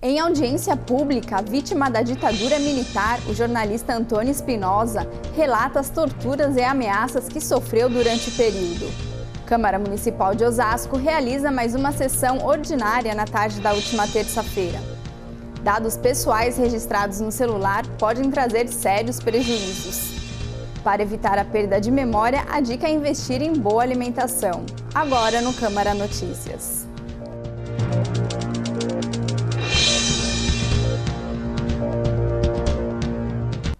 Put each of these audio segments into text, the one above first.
Em audiência pública, vítima da ditadura militar, o jornalista Antônio Espinosa relata as torturas e ameaças que sofreu durante o período. Câmara Municipal de Osasco realiza mais uma sessão ordinária na tarde da última terça-feira. Dados pessoais registrados no celular podem trazer sérios prejuízos. Para evitar a perda de memória, a dica é investir em boa alimentação. Agora no Câmara Notícias.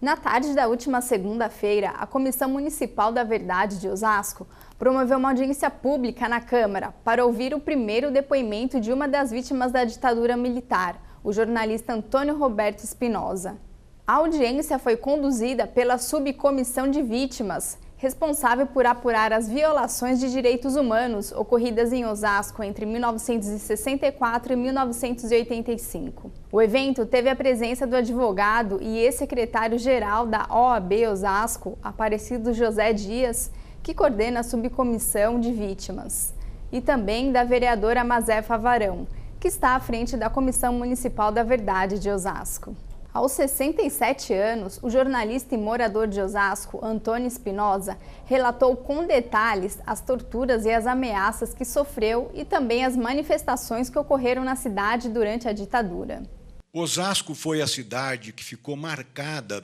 Na tarde da última segunda-feira, a Comissão Municipal da Verdade de Osasco promoveu uma audiência pública na Câmara para ouvir o primeiro depoimento de uma das vítimas da ditadura militar, o jornalista Antônio Roberto Espinosa. A audiência foi conduzida pela Subcomissão de Vítimas, responsável por apurar as violações de direitos humanos ocorridas em Osasco entre 1964 e 1985. O evento teve a presença do advogado e ex-secretário-geral da OAB Osasco, Aparecido José Dias, que coordena a Subcomissão de Vítimas, e também da vereadora Mazefa Varão, que está à frente da Comissão Municipal da Verdade de Osasco. Aos 67 anos, o jornalista e morador de Osasco, Antônio Espinosa, relatou com detalhes as torturas e as ameaças que sofreu e também as manifestações que ocorreram na cidade durante a ditadura. Osasco foi a cidade que ficou marcada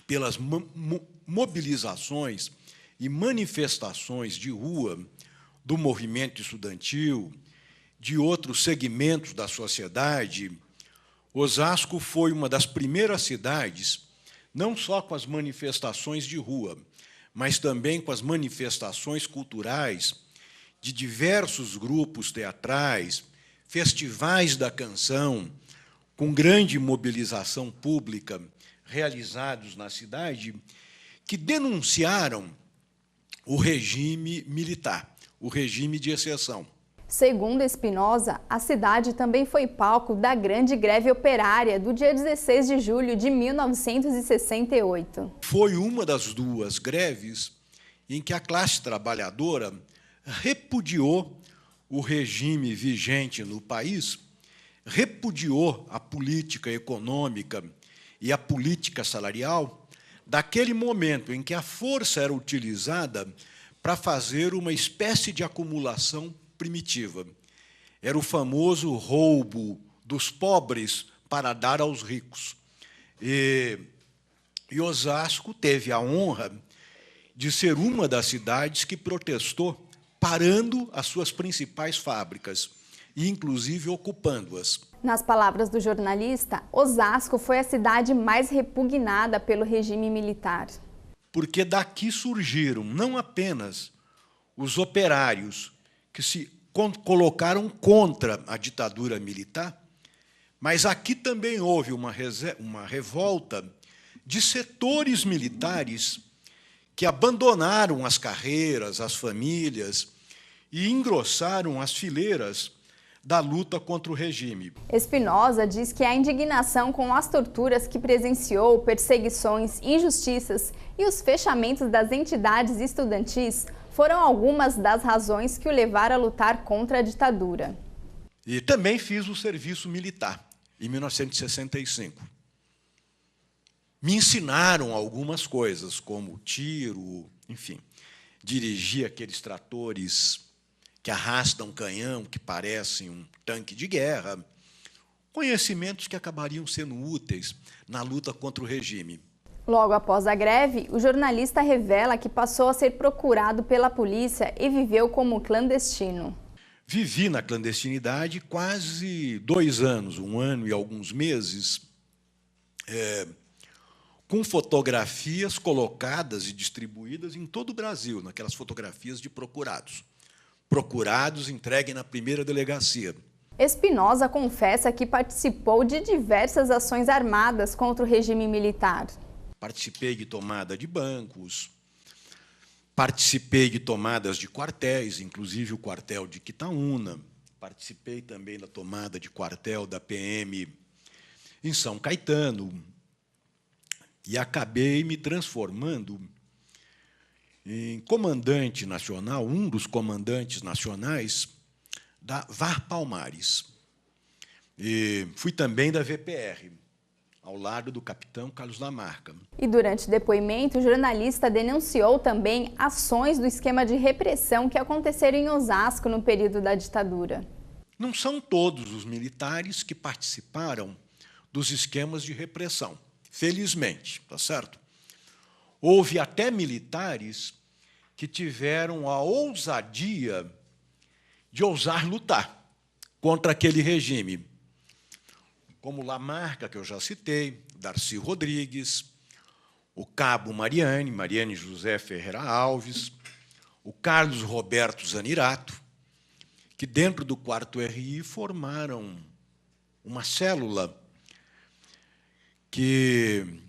pelas mobilizações e manifestações de rua do movimento estudantil, de outros segmentos da sociedade. Osasco foi uma das primeiras cidades, não só com as manifestações de rua, mas também com as manifestações culturais de diversos grupos teatrais, festivais da canção, com grande mobilização pública realizados na cidade, que denunciaram o regime militar, o regime de exceção. Segundo Espinosa, a cidade também foi palco da grande greve operária do dia 16 de julho de 1968. Foi uma das duas greves em que a classe trabalhadora repudiou o regime vigente no país, repudiou a política econômica e a política salarial daquele momento em que a força era utilizada para fazer uma espécie de acumulação primitiva. Era o famoso roubo dos pobres para dar aos ricos. E Osasco teve a honra de ser uma das cidades que protestou parando as suas principais fábricas e, inclusive, ocupando-as. Nas palavras do jornalista, Osasco foi a cidade mais repugnada pelo regime militar. Porque daqui surgiram não apenas os operários que se colocaram contra a ditadura militar, mas aqui também houve uma revolta de setores militares que abandonaram as carreiras, as famílias e engrossaram as fileiras da luta contra o regime. Espinosa diz que a indignação com as torturas que presenciou, perseguições, injustiças e os fechamentos das entidades estudantis foram algumas das razões que o levaram a lutar contra a ditadura. E também fiz o serviço militar, em 1965. Me ensinaram algumas coisas, como tiro, enfim, dirigir aqueles tratores que arrastam um canhão, que parecem um tanque de guerra, conhecimentos que acabariam sendo úteis na luta contra o regime. Logo após a greve, o jornalista revela que passou a ser procurado pela polícia e viveu como clandestino. Vivi na clandestinidade quase 2 anos, 1 ano e alguns meses, com fotografias colocadas e distribuídas em todo o Brasil, naquelas fotografias de procurados. Procurados entregues na primeira delegacia. Espinosa confessa que participou de diversas ações armadas contra o regime militar. Participei de tomada de bancos, participei de tomadas de quartéis, inclusive o quartel de Quitaúna, participei também da tomada de quartel da PM em São Caetano e acabei me transformando em comandante nacional, um dos comandantes nacionais da VAR Palmares. E fui também da VPR, ao lado do capitão Carlos Lamarca. E durante o depoimento, o jornalista denunciou também ações do esquema de repressão que aconteceram em Osasco no período da ditadura. Não são todos os militares que participaram dos esquemas de repressão, felizmente, tá certo? Houve até militares que tiveram a ousadia de ousar lutar contra aquele regime, como Lamarca, que eu já citei, Darcy Rodrigues, o cabo Mariane José Ferreira Alves, o Carlos Roberto Zanirato, que dentro do 4º RI formaram uma célula que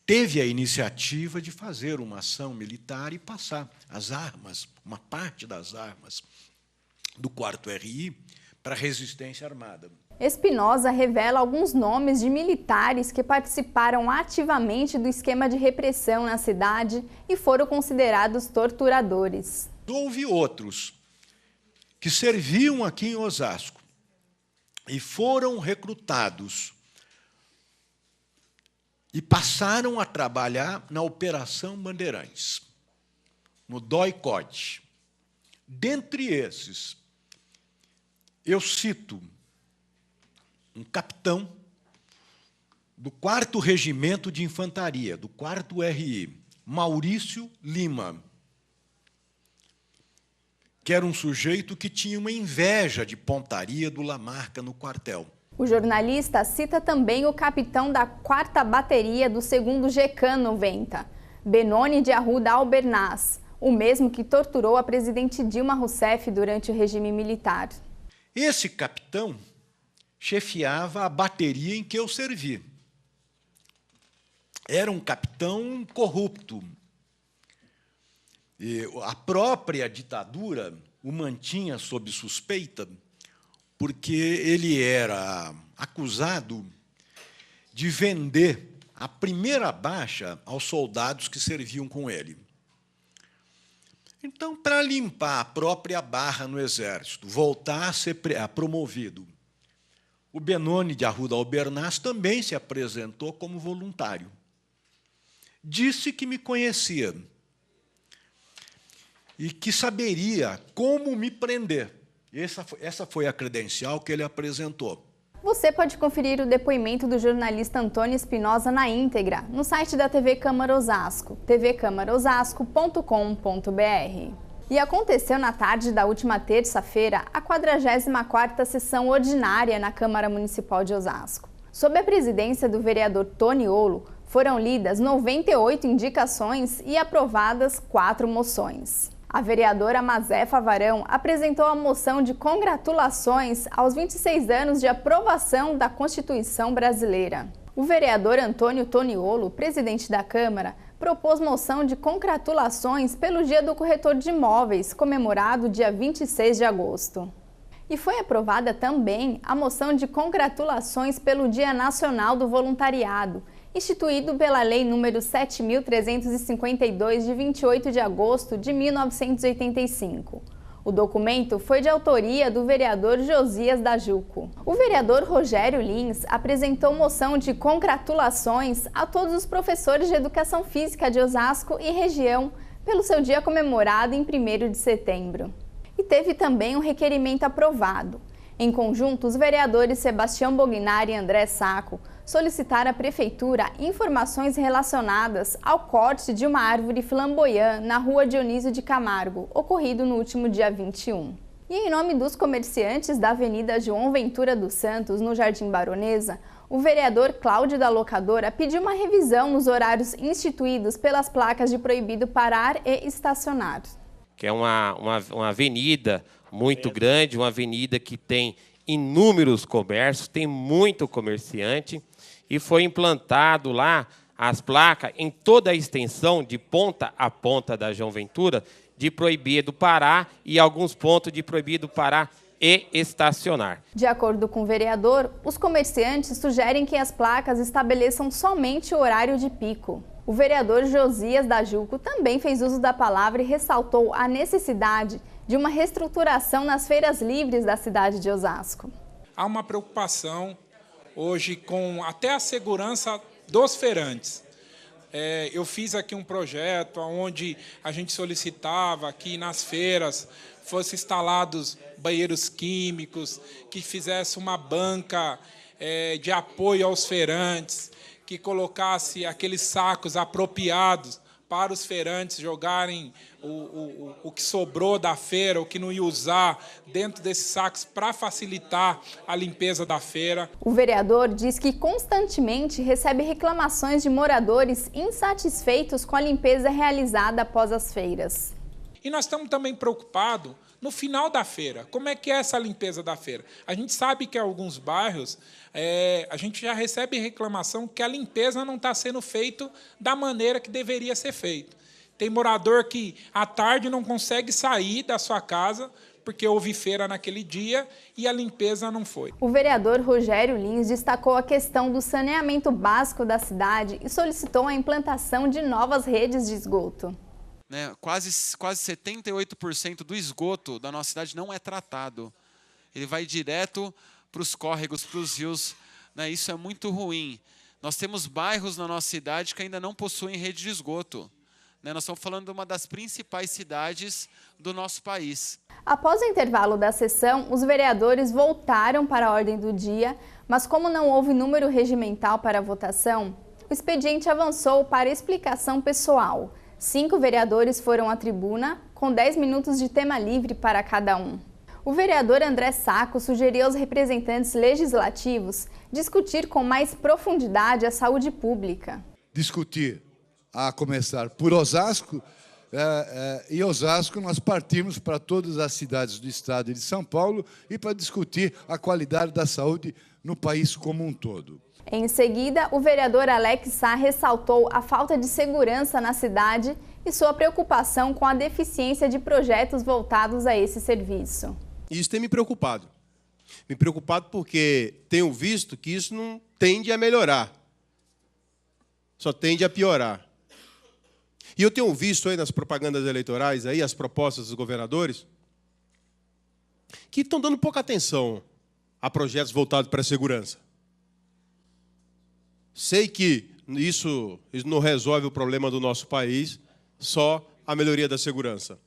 teve a iniciativa de fazer uma ação militar e passar as armas, uma parte das armas do 4º RI para a resistência armada. Espinosa revela alguns nomes de militares que participaram ativamente do esquema de repressão na cidade e foram considerados torturadores. Houve outros que serviam aqui em Osasco e foram recrutados e passaram a trabalhar na Operação Bandeirantes, no DOI-CODE. Dentre esses, eu cito um capitão do 4º Regimento de Infantaria, do 4º RI, Maurício Lima, que era um sujeito que tinha uma inveja de pontaria do Lamarca no quartel. O jornalista cita também o capitão da 4ª Bateria do 2º GECAM 90, Benoni de Arruda Albernaz, o mesmo que torturou a presidente Dilma Rousseff durante o regime militar. Esse capitão chefiava a bateria em que eu servi. Era um capitão corrupto. E a própria ditadura o mantinha sob suspeita porque ele era acusado de vender a primeira baixa aos soldados que serviam com ele. Então, para limpar a própria barra no Exército, voltar a ser promovido, o Benoni de Arruda Albernaz também se apresentou como voluntário. Disse que me conhecia e que saberia como me prender. Essa foi a credencial que ele apresentou. Você pode conferir o depoimento do jornalista Antônio Espinosa na íntegra no site da TV Câmara Osasco, tvcamaraosasco.com.br. E aconteceu na tarde da última terça-feira a 44ª sessão ordinária na Câmara Municipal de Osasco. Sob a presidência do vereador Toniolo, foram lidas 98 indicações e aprovadas 4 moções. A vereadora Mazefa Varão apresentou a moção de congratulações aos 26 anos de aprovação da Constituição Brasileira. O vereador Antônio Toniolo, presidente da Câmara, propôs moção de congratulações pelo Dia do Corretor de Imóveis, comemorado dia 26 de agosto. E foi aprovada também a moção de congratulações pelo Dia Nacional do Voluntariado, instituído pela Lei nº 7.352, de 28 de agosto de 1985. O documento foi de autoria do vereador Josias da Juco. O vereador Rogério Lins apresentou moção de congratulações a todos os professores de Educação Física de Osasco e região pelo seu dia comemorado em 1º de setembro. E teve também um requerimento aprovado. Em conjunto, os vereadores Sebastião Bognari e André Sacco solicitaram à Prefeitura informações relacionadas ao corte de uma árvore flamboyant na rua Dionísio de Camargo, ocorrido no último dia 21. E em nome dos comerciantes da Avenida João Ventura dos Santos, no Jardim Baronesa, o vereador Cláudio da Locadora pediu uma revisão nos horários instituídos pelas placas de proibido parar e estacionar. Que é uma avenida muito grande, uma avenida que tem inúmeros comércios, tem muito comerciante, e foi implantado lá as placas em toda a extensão, de ponta a ponta da João Ventura, de proibido parar e alguns pontos de proibido parar e estacionar. De acordo com o vereador, os comerciantes sugerem que as placas estabeleçam somente o horário de pico. O vereador Josias da Juco também fez uso da palavra e ressaltou a necessidade de uma reestruturação nas feiras livres da cidade de Osasco. há uma preocupação hoje com até a segurança dos feirantes. Eu fiz aqui um projeto onde a gente solicitava que nas feiras fossem instalados banheiros químicos, que fizesse uma banca de apoio aos feirantes, que colocasse aqueles sacos apropriados para os feirantes jogarem o que sobrou da feira, o que não ia usar, dentro desses sacos para facilitar a limpeza da feira. O vereador diz que constantemente recebe reclamações de moradores insatisfeitos com a limpeza realizada após as feiras. E nós estamos também preocupados no final da feira. Como é que é essa limpeza da feira? A gente sabe que em alguns bairros a gente já recebe reclamação que a limpeza não está sendo feita da maneira que deveria ser feita. Tem morador que à tarde não consegue sair da sua casa porque houve feira naquele dia e a limpeza não foi. O vereador Rogério Lins destacou a questão do saneamento básico da cidade e solicitou a implantação de novas redes de esgoto. Quase 78% do esgoto da nossa cidade não é tratado. Ele vai direto para os córregos, para os rios. Isso é muito ruim. Nós temos bairros na nossa cidade que ainda não possuem rede de esgoto. Nós estamos falando de uma das principais cidades do nosso país. Após o intervalo da sessão, os vereadores voltaram para a ordem do dia, mas como não houve número regimental para a votação, o expediente avançou para explicação pessoal. 5 vereadores foram à tribuna, com 10 minutos de tema livre para cada um. O vereador André Sacco sugeriu aos representantes legislativos discutir com mais profundidade a saúde pública. Discutir, a começar por Osasco, e Osasco nós partimos para todas as cidades do estado de São Paulo e para discutir a qualidade da saúde no país como um todo. Em seguida, o vereador Alex Sá ressaltou a falta de segurança na cidade e sua preocupação com a deficiência de projetos voltados a esse serviço. Isso tem me preocupado. Me preocupado porque tenho visto que isso não tende a melhorar. Só tende a piorar. E eu tenho visto aí nas propagandas eleitorais, aí, as propostas dos governadores, que estão dando pouca atenção a projetos voltados para a segurança. Sei que isso não resolve o problema do nosso país, só a melhoria da segurança.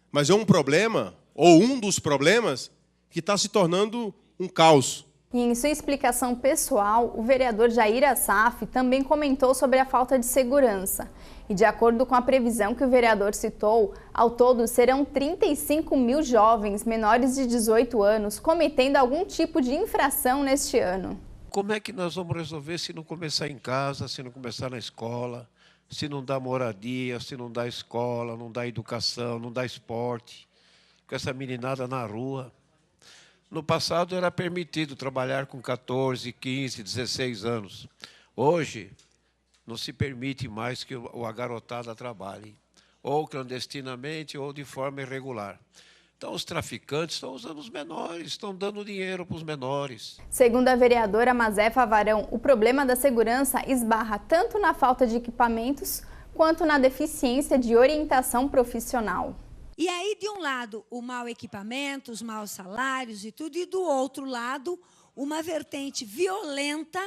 Mas é um problema, ou um dos problemas, que está se tornando um caos. E em sua explicação pessoal, o vereador Jair Assaf também comentou sobre a falta de segurança. E de acordo com a previsão que o vereador citou, ao todo serão 35 mil jovens menores de 18 anos cometendo algum tipo de infração neste ano. Como é que nós vamos resolver se não começar em casa, se não começar na escola, se não dá moradia, se não dá escola, não dá educação, não dá esporte, com essa meninada na rua? No passado era permitido trabalhar com 14, 15, 16 anos. Hoje não se permite mais que a garotada trabalhe, ou clandestinamente ou de forma irregular. Então, os traficantes estão usando os menores, estão dando dinheiro para os menores. Segundo a vereadora Mazefa Varão, o problema da segurança esbarra tanto na falta de equipamentos quanto na deficiência de orientação profissional. E aí, de um lado, o mau equipamento, os maus salários e tudo, e do outro lado, uma vertente violenta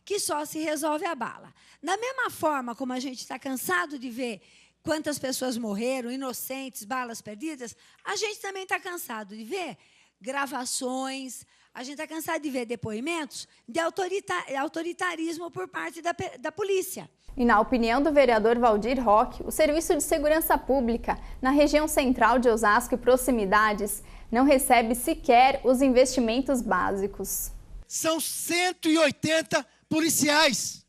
que só se resolve a bala. Da mesma forma como a gente está cansado de ver quantas pessoas morreram, inocentes, balas perdidas, a gente também está cansado de ver gravações, a gente está cansado de ver depoimentos de autoritarismo por parte da polícia. E na opinião do vereador Valdir Roque, o Serviço de Segurança Pública na região central de Osasco e proximidades não recebe sequer os investimentos básicos. São 180 policiais,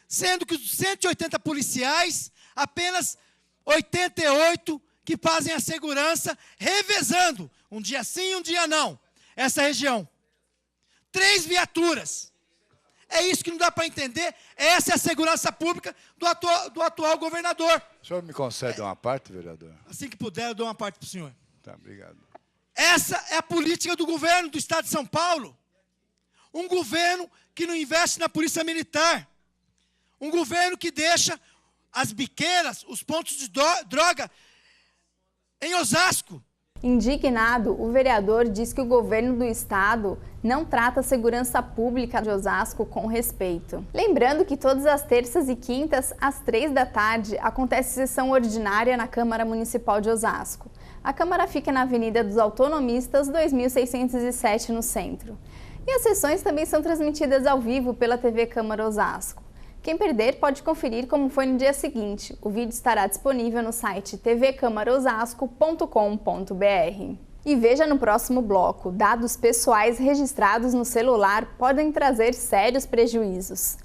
sendo que os 180 policiais, apenas 88 que fazem a segurança, revezando, um dia sim, um dia não, essa região. 3 viaturas. É isso que não dá para entender, essa é a segurança pública do atual governador. O senhor me concede uma parte, vereador? Assim que puder, eu dou uma parte para o senhor. Tá, obrigado. Essa é a política do governo do Estado de São Paulo. Um governo que não investe na polícia militar. Um governo que deixa as biqueiras, os pontos de droga em Osasco. Indignado, o vereador diz que o governo do estado não trata a segurança pública de Osasco com respeito. Lembrando que todas as terças e quintas, às 3 da tarde, acontece sessão ordinária na Câmara Municipal de Osasco. A Câmara fica na Avenida dos Autonomistas, 2607, no centro. E as sessões também são transmitidas ao vivo pela TV Câmara Osasco. Quem perder pode conferir como foi no dia seguinte. O vídeo estará disponível no site tvcamaraosasco.com.br. E veja no próximo bloco, dados pessoais registrados no celular podem trazer sérios prejuízos.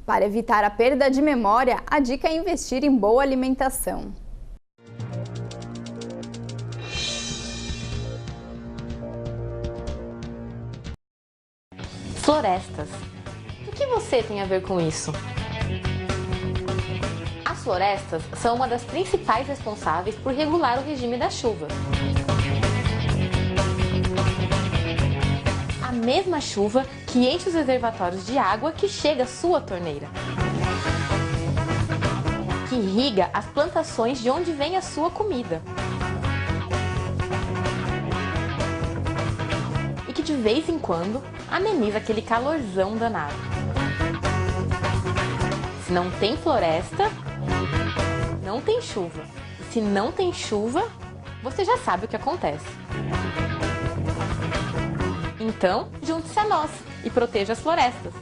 Para evitar a perda de memória, a dica é investir em boa alimentação. Florestas. O que você tem a ver com isso? As florestas são uma das principais responsáveis por regular o regime da chuva. A mesma chuva que enche os reservatórios de água que chega à sua torneira. Que irriga as plantações de onde vem a sua comida. E que de vez em quando ameniza aquele calorzão danado. Se não tem floresta, não tem chuva. E se não tem chuva, você já sabe o que acontece. Então, junte-se a nós e proteja as florestas.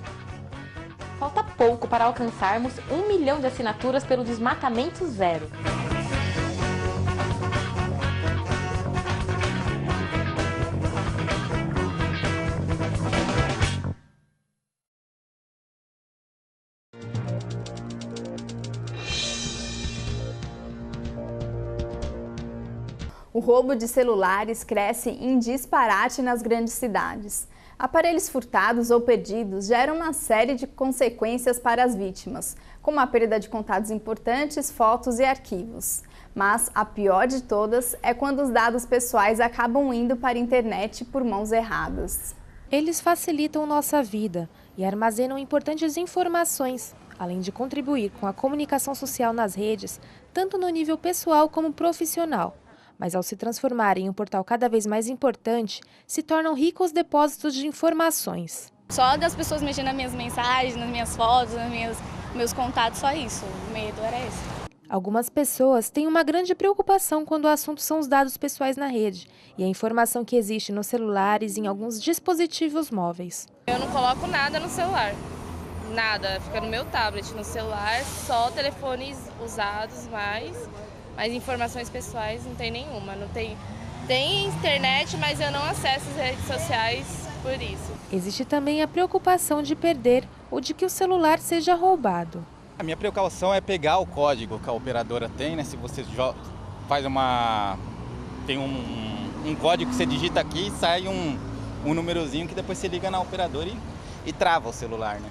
Falta pouco para alcançarmos 1 milhão de assinaturas pelo desmatamento zero. O roubo de celulares cresce em disparate nas grandes cidades. Aparelhos furtados ou perdidos geram uma série de consequências para as vítimas, como a perda de contatos importantes, fotos e arquivos. Mas a pior de todas é quando os dados pessoais acabam indo para a internet por mãos erradas. Eles facilitam nossa vida e armazenam importantes informações, além de contribuir com a comunicação social nas redes, tanto no nível pessoal como profissional. Mas ao se transformarem em um portal cada vez mais importante, se tornam ricos depósitos de informações. Só das pessoas mexendo nas minhas mensagens, nas minhas fotos, meus contatos, só isso. O medo era esse. Algumas pessoas têm uma grande preocupação quando o assunto são os dados pessoais na rede e a informação que existe nos celulares e em alguns dispositivos móveis. Eu não coloco nada no celular, nada. Fica no meu tablet, no celular, só telefones usados mas informações pessoais não tem nenhuma. Não tem internet, mas eu não acesso as redes sociais por isso. Existe também a preocupação de perder ou de que o celular seja roubado. A minha precaução é pegar o código que a operadora tem, né? Se você faz tem um código que você digita aqui e sai um númerozinho que depois você liga na operadora e trava o celular, né?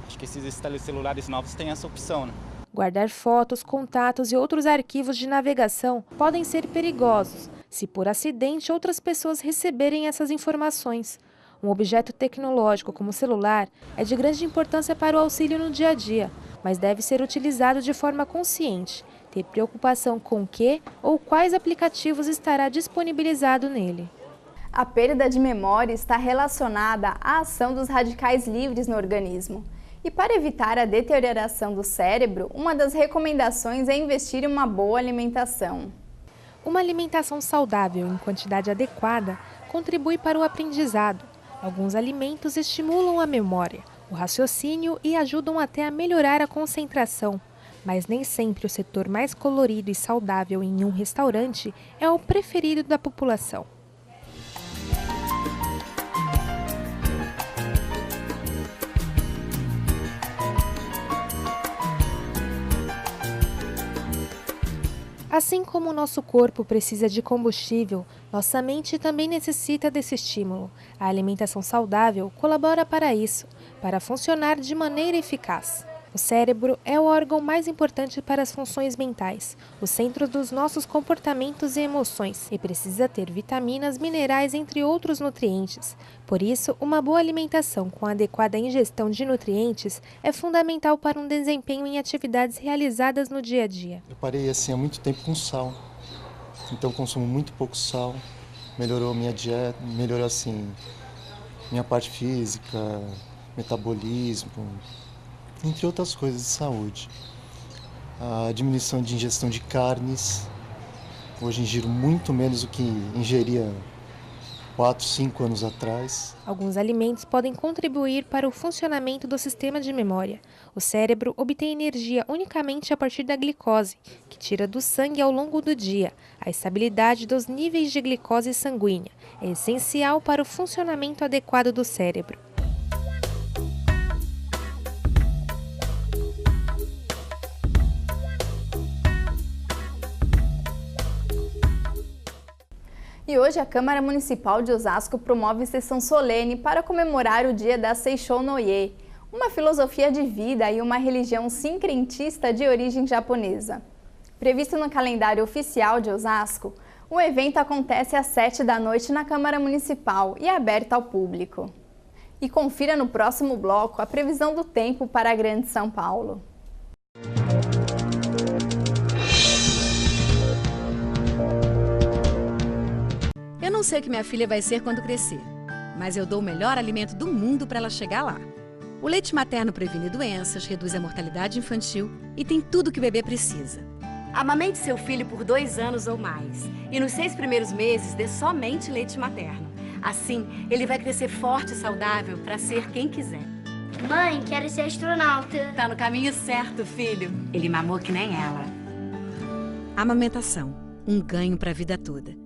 Acho que esses celulares novos têm essa opção, né? Guardar fotos, contatos e outros arquivos de navegação podem ser perigosos se por acidente outras pessoas receberem essas informações. Um objeto tecnológico como o celular é de grande importância para o auxílio no dia a dia, mas deve ser utilizado de forma consciente, ter preocupação com que ou quais aplicativos estará disponibilizado nele. A perda de memória está relacionada à ação dos radicais livres no organismo. E para evitar a deterioração do cérebro, uma das recomendações é investir em uma boa alimentação. Uma alimentação saudável em quantidade adequada contribui para o aprendizado. Alguns alimentos estimulam a memória, o raciocínio e ajudam até a melhorar a concentração. Mas nem sempre o setor mais colorido e saudável em um restaurante é o preferido da população. Assim como o nosso corpo precisa de combustível, nossa mente também necessita desse estímulo. A alimentação saudável colabora para isso, para funcionar de maneira eficaz. O cérebro é o órgão mais importante para as funções mentais, o centro dos nossos comportamentos e emoções, e precisa ter vitaminas, minerais, entre outros nutrientes. Por isso, uma boa alimentação com adequada ingestão de nutrientes é fundamental para um desempenho em atividades realizadas no dia a dia. Eu parei assim há muito tempo com sal, então consumo muito pouco sal, melhorou minha dieta, melhorou assim, minha parte física, metabolismo, entre outras coisas de saúde. A diminuição de ingestão de carnes, hoje ingiro muito menos do que ingeria 4, 5 anos atrás. Alguns alimentos podem contribuir para o funcionamento do sistema de memória. O cérebro obtém energia unicamente a partir da glicose, que tira do sangue ao longo do dia. A estabilidade dos níveis de glicose sanguínea é essencial para o funcionamento adequado do cérebro. E hoje a Câmara Municipal de Osasco promove sessão solene para comemorar o dia da Seishō no Ie, uma filosofia de vida e uma religião sincretista de origem japonesa. Previsto no calendário oficial de Osasco, o evento acontece às 7 da noite na Câmara Municipal e é aberto ao público. E confira no próximo bloco a previsão do tempo para a Grande São Paulo. Eu não sei o que minha filha vai ser quando crescer, mas eu dou o melhor alimento do mundo para ela chegar lá. O leite materno previne doenças, reduz a mortalidade infantil e tem tudo que o bebê precisa. Amamente seu filho por 2 anos ou mais e nos 6 primeiros meses dê somente leite materno. Assim, ele vai crescer forte e saudável para ser quem quiser. Mãe, quero ser astronauta. Tá no caminho certo, filho. Ele mamou que nem ela. Amamentação, um ganho para a vida toda.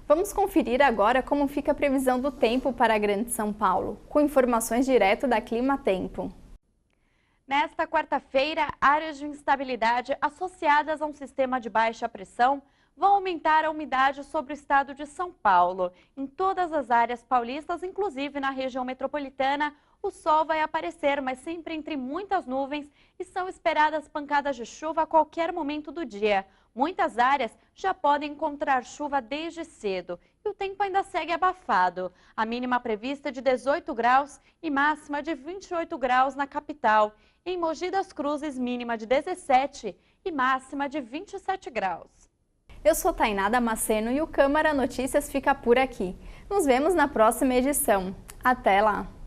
Vamos conferir agora como fica a previsão do tempo para a Grande São Paulo, com informações direto da Clima Tempo. Nesta quarta-feira, áreas de instabilidade associadas a um sistema de baixa pressão vão aumentar a umidade sobre o estado de São Paulo. Em todas as áreas paulistas, inclusive na região metropolitana, o sol vai aparecer, mas sempre entre muitas nuvens e são esperadas pancadas de chuva a qualquer momento do dia. Muitas áreas já podem encontrar chuva desde cedo e o tempo ainda segue abafado. A mínima prevista é de 18 graus e máxima de 28 graus na capital. Em Mogi das Cruzes, mínima de 17 e máxima de 27 graus. Eu sou Tainá Damasceno e o Câmara Notícias fica por aqui. Nos vemos na próxima edição. Até lá!